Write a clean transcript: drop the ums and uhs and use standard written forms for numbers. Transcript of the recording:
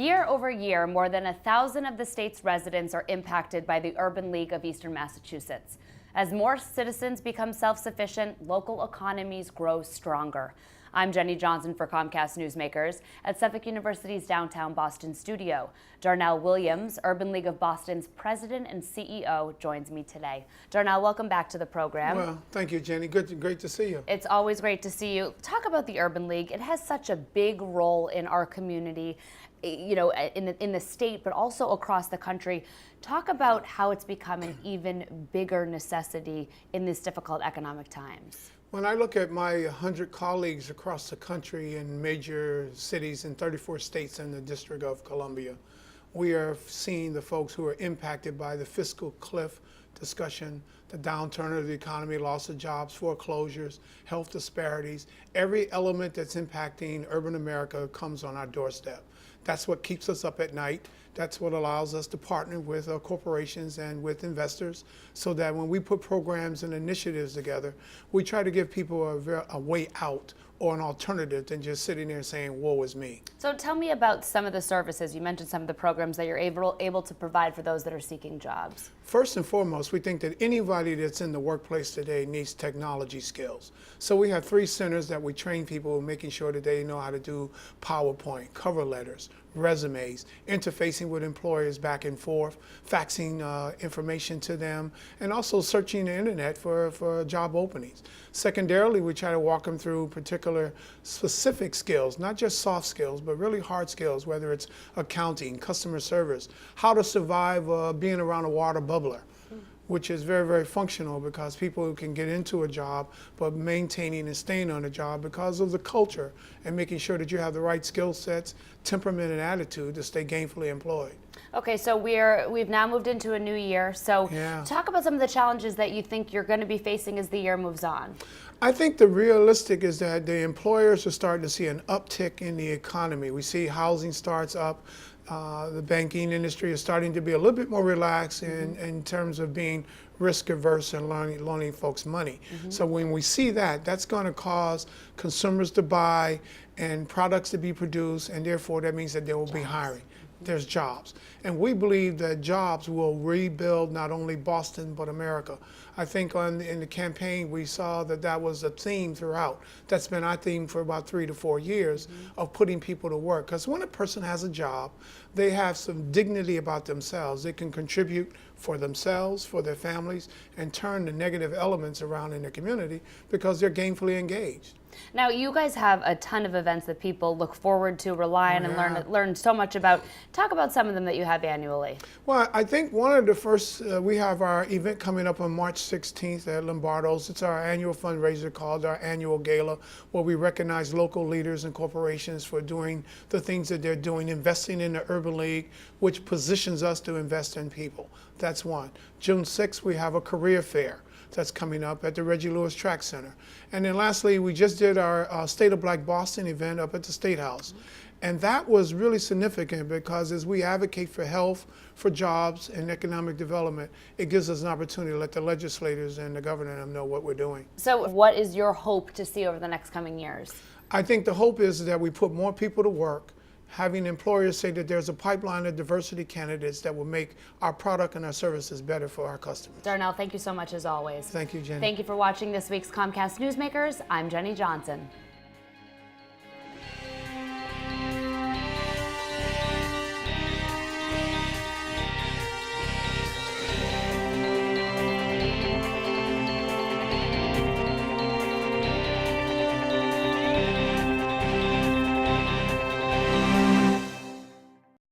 Year over year, more than 1,000 of the state's residents are impacted by the Urban League of Eastern Massachusetts. As more citizens become self-sufficient, local economies grow stronger. I'm Jenny Johnson for Comcast Newsmakers at Suffolk University's downtown Boston studio. Darnell Williams, Urban League of Boston's president and CEO, joins me today. Darnell, welcome back to the program. Well, thank you, Jenny. Great to see you. It's always great to see you. Talk about the Urban League. It has such a big role in our community, you know, in the state, but also across the country. Talk about how it's become an even bigger necessity in these difficult economic times. When I look at my 100 colleagues across the country in major cities in 34 states and the District of Columbia, we are seeing the folks who are impacted by the fiscal cliff discussion, the downturn of the economy, loss of jobs, foreclosures, health disparities. Every element that's impacting urban America comes on our doorstep. That's what keeps us up at night. That's what allows us to partner with corporations and with investors so that when we put programs and initiatives together, we try to give people a way out or an alternative than just sitting there saying, woe is me. So tell me about some of the services. You mentioned some of the programs that you're able to provide for those that are seeking jobs. First and foremost, we think that anybody that's in the workplace today needs technology skills. So we have 3 centers that we train people, making sure that they know how to do PowerPoint, cover letters, resumes, interfacing with employers back and forth, faxing information to them, and also searching the internet for job openings. Secondarily, we try to walk them through particular specific skills, not just soft skills, but really hard skills, whether it's accounting, customer service, how to survive being around a water bubbler, which is very, very functional because people can get into a job, but maintaining and staying on a job because of the culture and making sure that you have the right skill sets, temperament, and attitude to stay gainfully employed. Okay, so we've now moved into a new year. So talk about some of the challenges that you think you're going to be facing as the year moves on. I think the realistic is that the employers are starting to see an uptick in the economy. We see housing starts up. The banking industry is starting to be a little bit more relaxed in terms of being risk averse and loaning folks money. So when we see that, that's going to cause consumers to buy and products to be produced, and therefore that means that there will be hiring. There's jobs. And we believe that jobs will rebuild not only Boston, but America. I think in the campaign, we saw that was a theme throughout. That's been our theme for about 3 to 4 years of putting people to work. Because when a person has a job, they have some dignity about themselves. They can contribute for themselves, for their families, and turn the negative elements around in their community because they're gainfully engaged. Now, you guys have a ton of events that people look forward to, rely on, and learn so much about. Talk about some of them that you have annually. Well, I think one of the first, we have our event coming up on March 16th at Lombardo's. It's our annual fundraiser called our annual gala, where we recognize local leaders and corporations for doing the things that they're doing, investing in the Urban League, which positions us to invest in people. That's one. June 6th, we have a career fair that's coming up at the Reggie Lewis Track Center. And then lastly, we just did our State of Black Boston event up at the State House. And that was really significant because as we advocate for health, for jobs, and economic development, it gives us an opportunity to let the legislators and the governor know what we're doing. So what is your hope to see over the next coming years? I think the hope is that we put more people to work, having employers say that there's a pipeline of diversity candidates that will make our product and our services better for our customers. Darnell, thank you so much as always. Thank you, Jenny. Thank you for watching this week's Comcast Newsmakers. I'm Jenny Johnson.